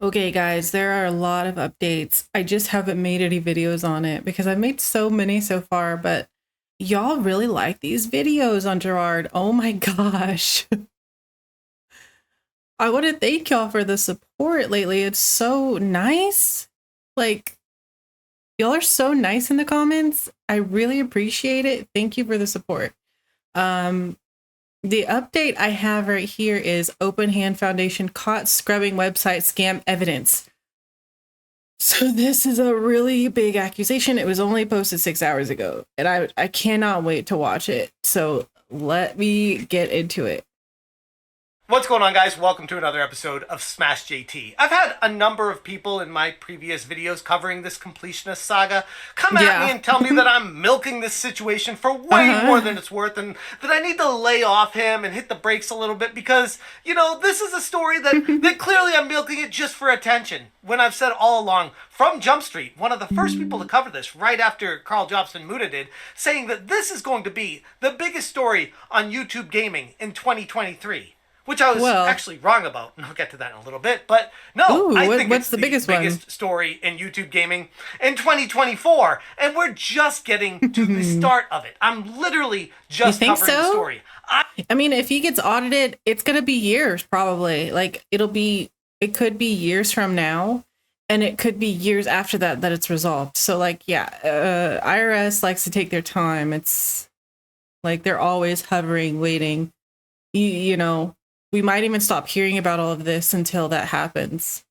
Okay, guys, there are a lot of updates. I just haven't made any videos on it because I've made so many so far, but y'all really like these videos on Gerard. Oh my gosh. I want to thank y'all for the support lately. It's so nice. Like, y'all are so nice in the comments. I really appreciate it. Thank you for the support. Um, the update I have right here is Open Hand Foundation caught scrubbing website scam evidence. So this is a really big accusation. It was only posted 6 hours ago, and I cannot wait to watch it. So let me get into it. What's going on, guys? Welcome to another episode of Smash JT. I've had a number of people in my previous videos covering this completionist saga come at me and tell me that I'm milking this situation for way more than it's worth, and that I need to lay off him and hit the brakes a little bit because, you know, this is a story that clearly I'm milking it just for attention. When I've said all along, from Jump Street, one of the first people to cover this right after Carl Jobst and Muda did, saying that this is going to be the biggest story on YouTube gaming in 2023. Which I was actually wrong about, and I'll get to that in a little bit. But no, I think it's the biggest story in YouTube gaming in 2024, and we're just getting to the start of it. I'm literally just covering the story. I mean, if he gets audited, it's gonna be years probably. Like it could be years from now, and it could be years after that it's resolved. So like, yeah, IRS likes to take their time. It's like they're always hovering, waiting. You know. We might even stop hearing about all of this until that happens.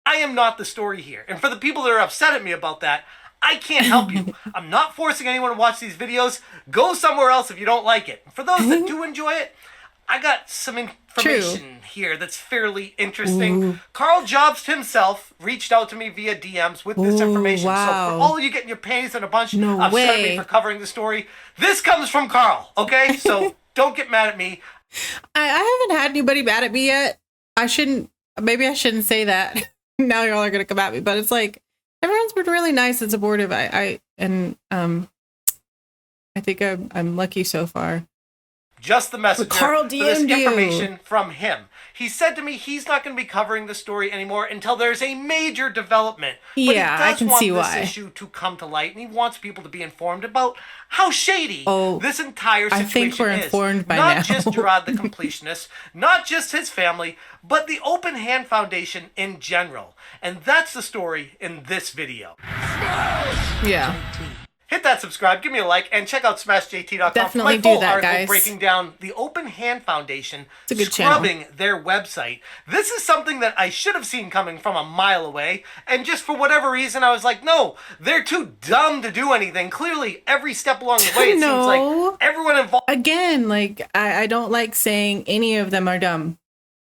I am not the story here. And for the people that are upset at me about that, I can't help you. I'm not forcing anyone to watch these videos. Go somewhere else if you don't like it. For those that do enjoy it, I got some information here that's fairly interesting. Carl Jobst himself reached out to me via DMs with this information. So for all of you getting your panties in a bunch upset at me for covering the story, this comes from Carl, okay? So don't get mad at me. I haven't had anybody mad at me yet. Maybe I shouldn't say that. Now y'all are gonna come at me, but it's like everyone's been really nice and supportive. I think I'm lucky so far. Just the messenger for this information from him. He said to me he's not going to be covering the story anymore until there's a major development. Yeah, but he does want this issue to come to light, and he wants people to be informed about how shady this entire situation is. I think we're informed by now. Not just Gerard the Completionist, not just his family, but the Open Hand Foundation in general. And that's the story in this video. Yeah. Hit that subscribe, give me a like, and check out SmashJT.com Definitely for my full do that, article guys. breaking down the Open Hand Foundation scrubbing their website. This is something that I should have seen coming from a mile away, and just for whatever reason, I was like, no, they're too dumb to do anything. Clearly, every step along the way, it seems like everyone involved... Again, like, I don't like saying any of them are dumb.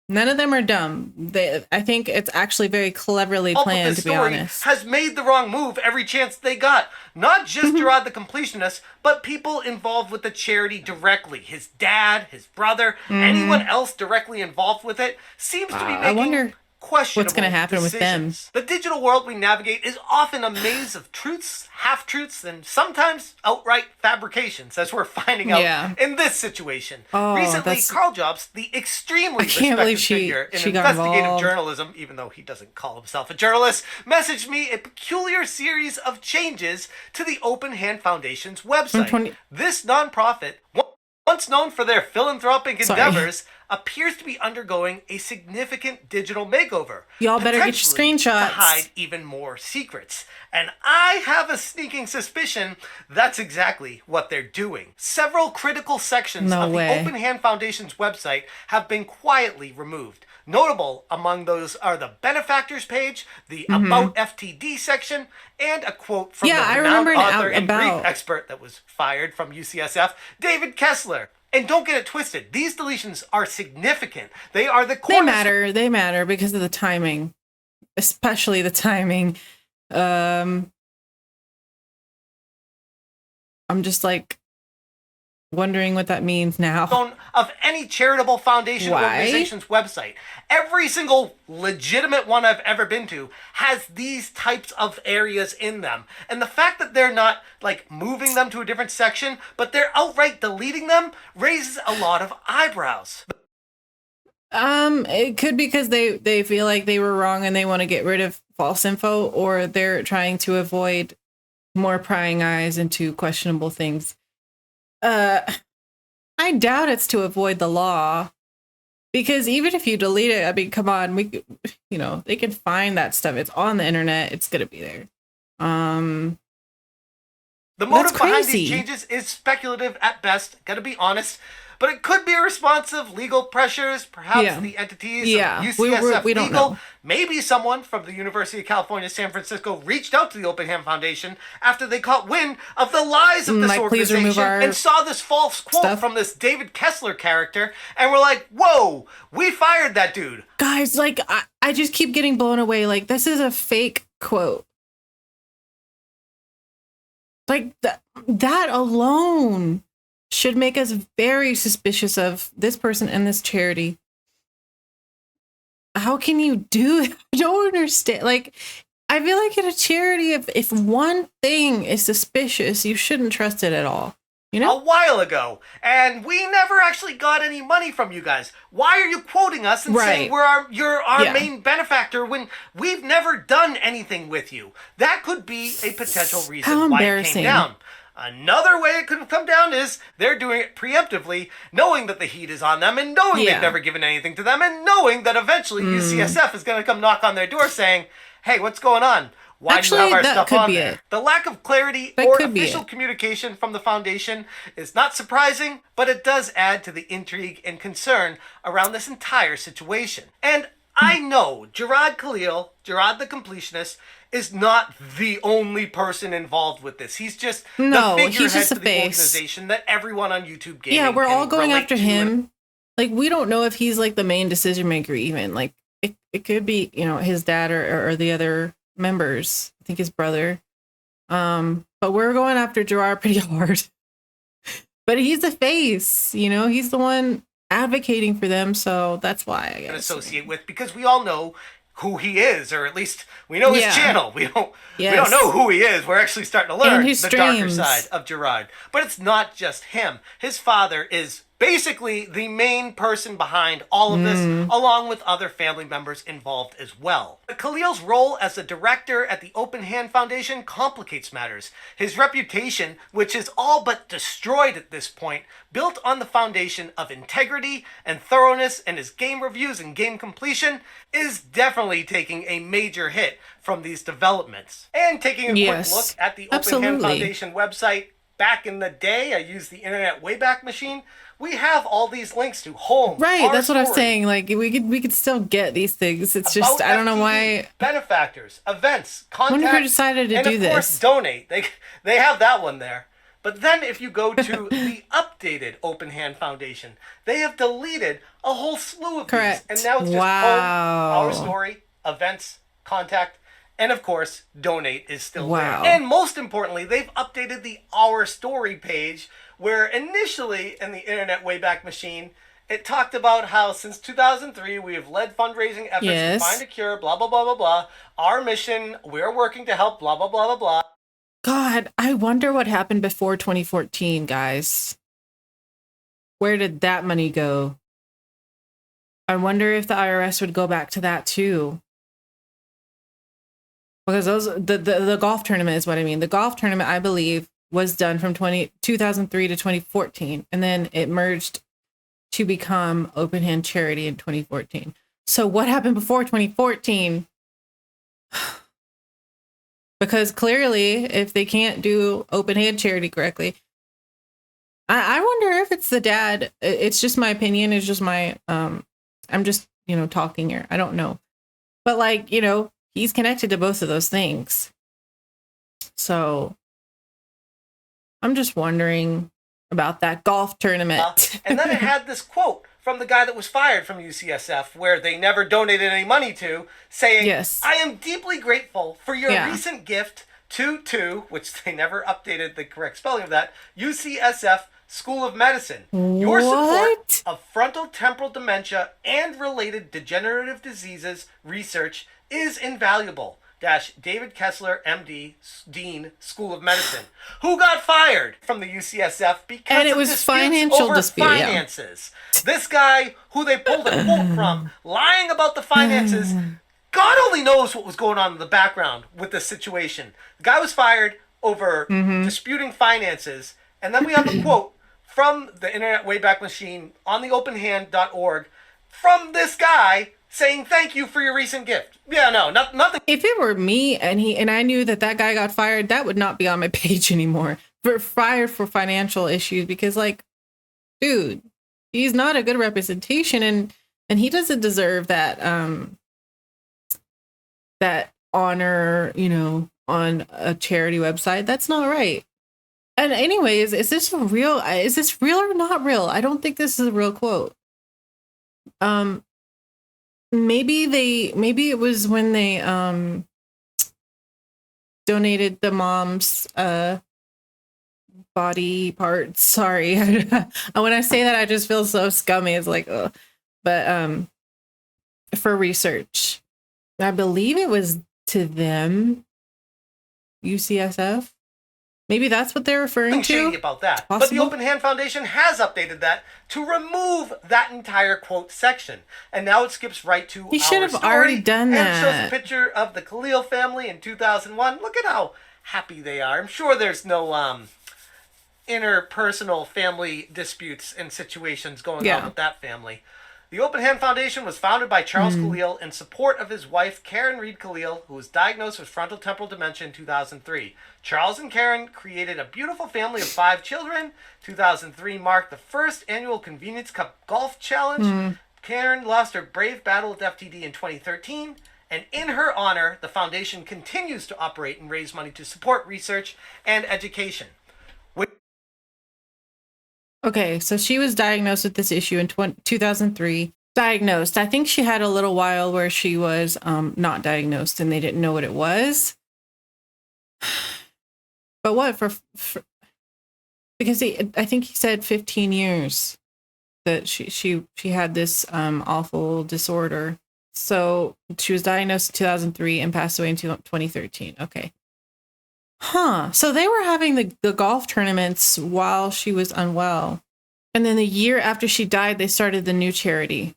None of them are dumb. I think it's actually very cleverly planned, to be honest. Has made the wrong move every chance they got. Not just Gerard the Completionist, but people involved with the charity directly. His dad, his brother, anyone else directly involved with it seems to be making questionable what's going to happen decisions. with them. The digital world we navigate is often a maze of truths, half-truths, and sometimes outright fabrications, as we're finding out in this situation. Recently, Carl Jobst, the extremely respected figure in investigative journalism, even though he doesn't call himself a journalist, messaged me a peculiar series of changes to the Open Hand Foundation's website. This nonprofit, once known for their philanthropic endeavors, appears to be undergoing a significant digital makeover. Y'all better get your screenshots to hide even more secrets. And I have a sneaking suspicion that's exactly what they're doing. Several critical sections of the Open Hand Foundation's website have been quietly removed. Notable among those are the benefactors page, the About FTD section, and a quote from the renowned author and Greek expert that was fired from UCSF, David Kessler. And don't get it twisted. These deletions are significant. They are the cornerstone. They matter because of the timing, especially the timing. I'm just like wondering what that means now. Of any charitable foundation organization's website. Every single legitimate one I've ever been to has these types of areas in them. And the fact that they're not like moving them to a different section, but they're outright deleting them raises a lot of eyebrows. It could be because they feel like they were wrong and they want to get rid of false info, or they're trying to avoid more prying eyes into questionable things. I doubt it's to avoid the law, because even if you delete it, I mean, come on, they can find that stuff. It's on the internet. It's gonna be there. The motive behind these changes is speculative at best. Gotta be honest. But it could be a response of legal pressures, perhaps the entities of UCSF we don't know. Maybe someone from the University of California, San Francisco reached out to the Open Hand Foundation after they caught wind of the lies of this organization and saw this false quote from this David Kessler character and were like, whoa, we fired that dude. Guys, like, I just keep getting blown away. Like, this is a fake quote. Like, that alone should make us very suspicious of this person and this charity. How can you do it? I don't understand. Like, I feel like in a charity, if one thing is suspicious, you shouldn't trust it at all. You know? A while ago, and we never actually got any money from you guys. Why are you quoting us and saying you're our main benefactor when we've never done anything with you? That could be a potential reason why it came down. Another way it could have come down is they're doing it preemptively, knowing that the heat is on them and knowing they've never given anything to them and knowing that eventually UCSF is going to come knock on their door saying, hey, what's going on? Why do you have our stuff on there? The lack of clarity or official communication from the foundation is not surprising, but it does add to the intrigue and concern around this entire situation. And I know Jarrod Khalil, Jarrod the Completionist, is not the only person involved with this. He's just the figurehead to the organization that everyone on YouTube gaming we're all going after him. Like, we don't know if he's like the main decision maker even. Like, it could be, his dad or the other members. I think his brother. But we're going after Jarrod pretty hard. But he's the face, he's the one advocating for them, so that's why I guess. Associate with, because we all know who he is, or at least we know his channel. We don't know who he is. We're actually starting to learn the darker side of Jarrod. But it's not just him. His father is basically the main person behind all of this, along with other family members involved as well. But Khalil's role as a director at the Open Hand Foundation complicates matters. His reputation, which is all but destroyed at this point, built on the foundation of integrity and thoroughness in his game reviews and game completion, is definitely taking a major hit from these developments. And taking a quick look at the Open Hand Foundation website, back in the day, I used the Internet Wayback Machine. We have all these links to home. Right, that's what I'm saying. Like, we could still get these things. It's just, I don't know why. Benefactors, events, contact. I wonder who decided to do this. And of course, donate. They have that one there. But then if you go to the updated Open Hand Foundation, they have deleted a whole slew of these. And now it's just home, our story, events, contact, and of course, donate is still there. And most importantly, they've updated the Our Story page, where initially in the Internet Wayback Machine, it talked about how since 2003, we have led fundraising efforts to find a cure, blah, blah, blah, blah, blah. Our mission, we're working to help, blah, blah, blah, blah, blah. God, I wonder what happened before 2014, guys. Where did that money go? I wonder if the IRS would go back to that too. Because the golf tournament is what I mean. The golf tournament, I believe, was done from 2003 to 2014. And then it merged to become Open Hand Charity in 2014. So what happened before 2014? Because clearly, if they can't do Open Hand Charity correctly, I wonder if it's the dad. It's just my opinion. It's just my, I'm just, talking here. I don't know. But like, he's connected to both of those things. So I'm just wondering about that golf tournament. And then it had this quote from the guy that was fired from UCSF, where they never donated any money to, saying, I am deeply grateful for your recent gift to, which they never updated the correct spelling of that, UCSF School of Medicine. Your support of frontal temporal dementia and related degenerative diseases research is invaluable. David Kessler, MD, Dean, School of Medicine, who got fired from the UCSF because and it was financial dispute, finances. Yeah. This guy, who they pulled a quote from, lying about the finances, God only knows what was going on in the background with this situation. The guy was fired over disputing finances, and then we have a quote from the Internet Wayback Machine on the openhand.org from this guy saying thank you for your recent gift. Yeah, no, nothing. If it were me and I knew that guy got fired, that would not be on my page anymore. Fired for financial issues, because, like, dude, he's not a good representation, and he doesn't deserve that that honor, you know, on a charity website. That's not right. And anyways, is this real or not real? I don't think this is a real quote. Maybe it was when they donated the mom's body parts. Sorry. When I say that, I just feel so scummy. It's like, ugh. But for research, I believe it was to them, UCSF. Maybe that's what they're referring to. Shady about that. But the Open Hand Foundation has updated that to remove that entire quote section. And now it skips right to He should have already done that. And shows a picture of the Khalil family in 2001. Look at how happy they are. I'm sure there's no interpersonal family disputes and situations going on with that family. The Open Hand Foundation was founded by Charles Khalil in support of his wife, Karen Reed Khalil, who was diagnosed with frontotemporal dementia in 2003. Charles and Karen created a beautiful family of 5 children. 2003 marked the first annual Convenience Cup Golf Challenge. Karen lost her brave battle with FTD in 2013. And in her honor, the foundation continues to operate and raise money to support research and education. Okay, so she was diagnosed with this issue in 2003. Diagnosed. I think she had a little while where she was not diagnosed and they didn't know what it was. But what for because I think he said 15 years that she had this awful disorder. So she was diagnosed in 2003 and passed away in 2013. Okay. Huh. So they were having the golf tournaments while she was unwell. And then the year after she died, they started the new charity.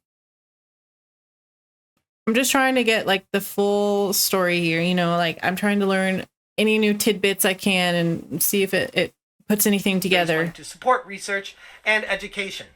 I'm just trying to get, like, the full story here. You know, like, I'm trying to learn any new tidbits I can and see if it puts anything together. To support research and education,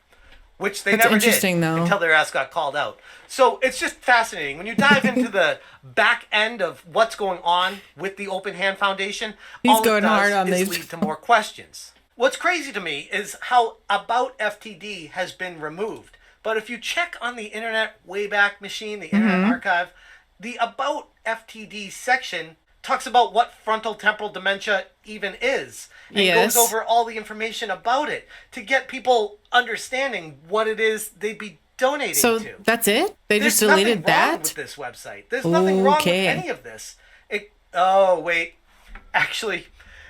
which they never did until their ass got called out. So it's just fascinating. When you dive into the back end of what's going on with the Open Hand Foundation, He's going hard on is these. lead to more questions. What's crazy to me is how About FTD has been removed. But if you check on the Internet Wayback Machine, the Internet Archive, the About FTD section talks about what frontotemporal dementia even is. And goes over all the information about it to get people understanding what it is they'd be donating to. So that's it? They just deleted that? Wrong with this website. There's nothing wrong with any of this. Oh, wait. Actually,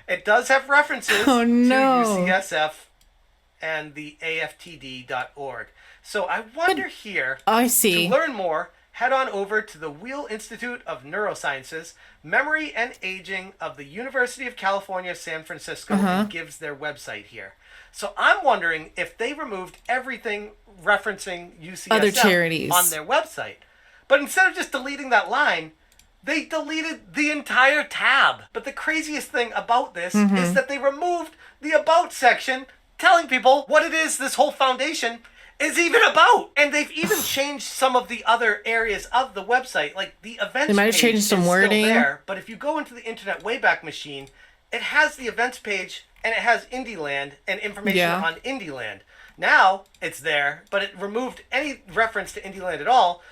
it does have references to UCSF and the AFTD.org. So I wonder here, to learn more, head on over to the Wheel Institute of Neurosciences, Memory and Aging of the University of California, San Francisco, and gives their website here. So I'm wondering if they removed everything referencing UCSF other charities on their website. But instead of just deleting that line, they deleted the entire tab. But the craziest thing about this is that they removed the About section, telling people what it is this whole foundation is even about. And they've even changed some of the other areas of the website, like the events they might have page changed some wording. Still there, but if you go into the Internet Wayback Machine, it has the events page and it has Indieland and information on Indieland. Now it's there, but it removed any reference to Indieland at all.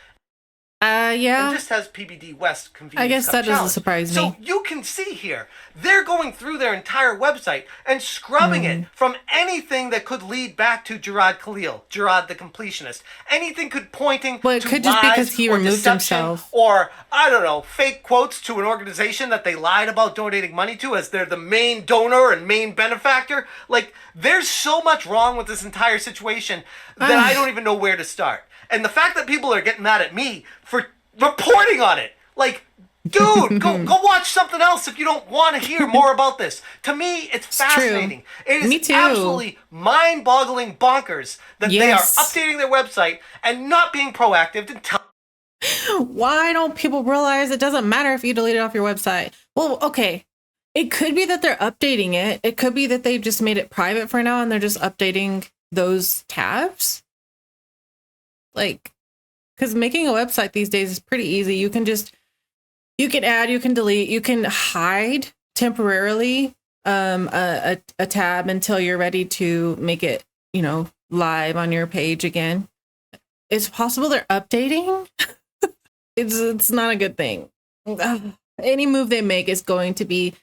And just has PBD West Convenience I guess Cup that doesn't Challenge. surprise me. So you can see here, they're going through their entire website and scrubbing it from anything that could lead back to Gerard Khalil, Gerard the completionist. Anything pointing to it could just lies because he or removed deception himself. or, I don't know, fake quotes to an organization that they lied about donating money to as they're the main donor and main benefactor. Like, there's so much wrong with this entire situation that I don't even know where to start. And the fact that people are getting mad at me for reporting on it, like, Dude, go watch something else if you don't want to hear more about this. To me, it's fascinating. True. It is Me too. absolutely mind-boggling bonkers that they are updating their website and not being proactive to tell. Why don't people realize it doesn't matter if you delete it off your website? Well, okay. It could be that they're updating it. It could be that they've just made it private for now and they're just updating those tabs. Like, because making a website these days is pretty easy. You can add, you can delete, you can hide temporarily a tab until you're ready to make it, live on your page again. It's possible they're updating. It's not a good thing. Any move they make is going to be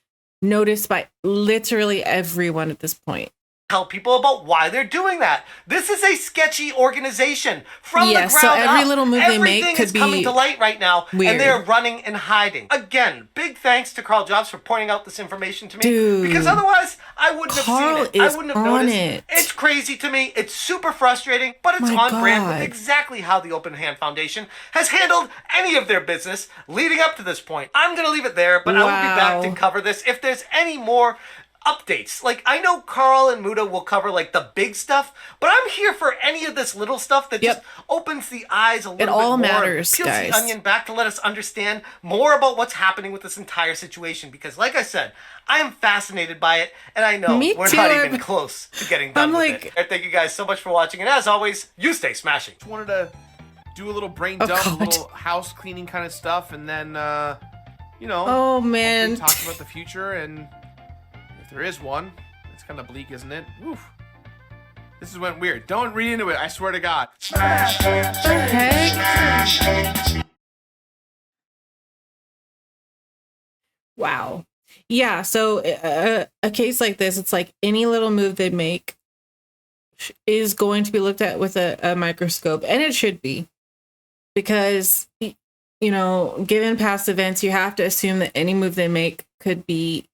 noticed by literally everyone at this point. Tell people about why they're doing that. This is a sketchy organization from the ground up. So every little move they make could is coming to light right now, weird. And they're running and hiding. Again, big thanks to Carl Jobs for pointing out this information to me, Dude, because otherwise I wouldn't have seen it. I wouldn't have noticed. It. It's crazy to me. It's super frustrating, but it's on brand with exactly how the Open Hand Foundation has handled any of their business leading up to this point. I'm going to leave it there, but I will be back to cover this if there's any more updates. Like, I know Carl and Muda will cover like the big stuff, but I'm here for any of this little stuff that just opens the eyes a little bit more. It all matters, peels the onion back to let us understand more about what's happening with this entire situation. Because, like I said, I am fascinated by it, and I know we're not even close to getting done with it. And thank you guys so much for watching, and as always, you stay smashing. Just wanted to do a little brain dump, a little house cleaning kind of stuff, and then, oh man, talk about the future and. There is one. It's kind of bleak, isn't it? Oof. This went weird. Don't read into it. I swear to God. Heck? Wow. Yeah. So a case like this, it's like any little move they make is going to be looked at with a microscope, and it should be, because given past events, you have to assume that any move they make could be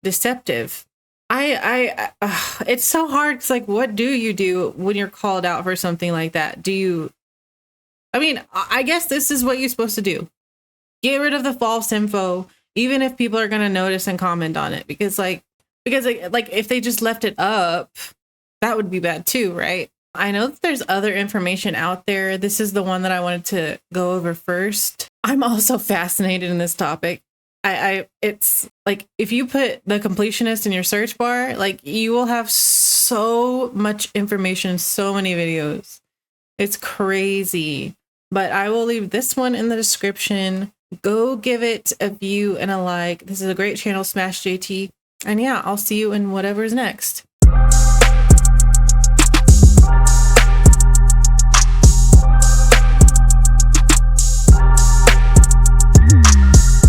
deceptive. It's so hard. It's like, what do you do when you're called out for something like that? I guess this is what you're supposed to do. Get rid of the false info, even if people are going to notice and comment on it, because if they just left it up, that would be bad too, right? I know that there's other information out there. This is the one that I wanted to go over first. I'm also fascinated in this topic. It's like, if you put the completionist in your search bar, like, you will have so much information, so many videos. It's crazy. But I will leave this one in the description. Go give it a view and a like. This is a great channel, Smash JT. And yeah, I'll see you in whatever's next.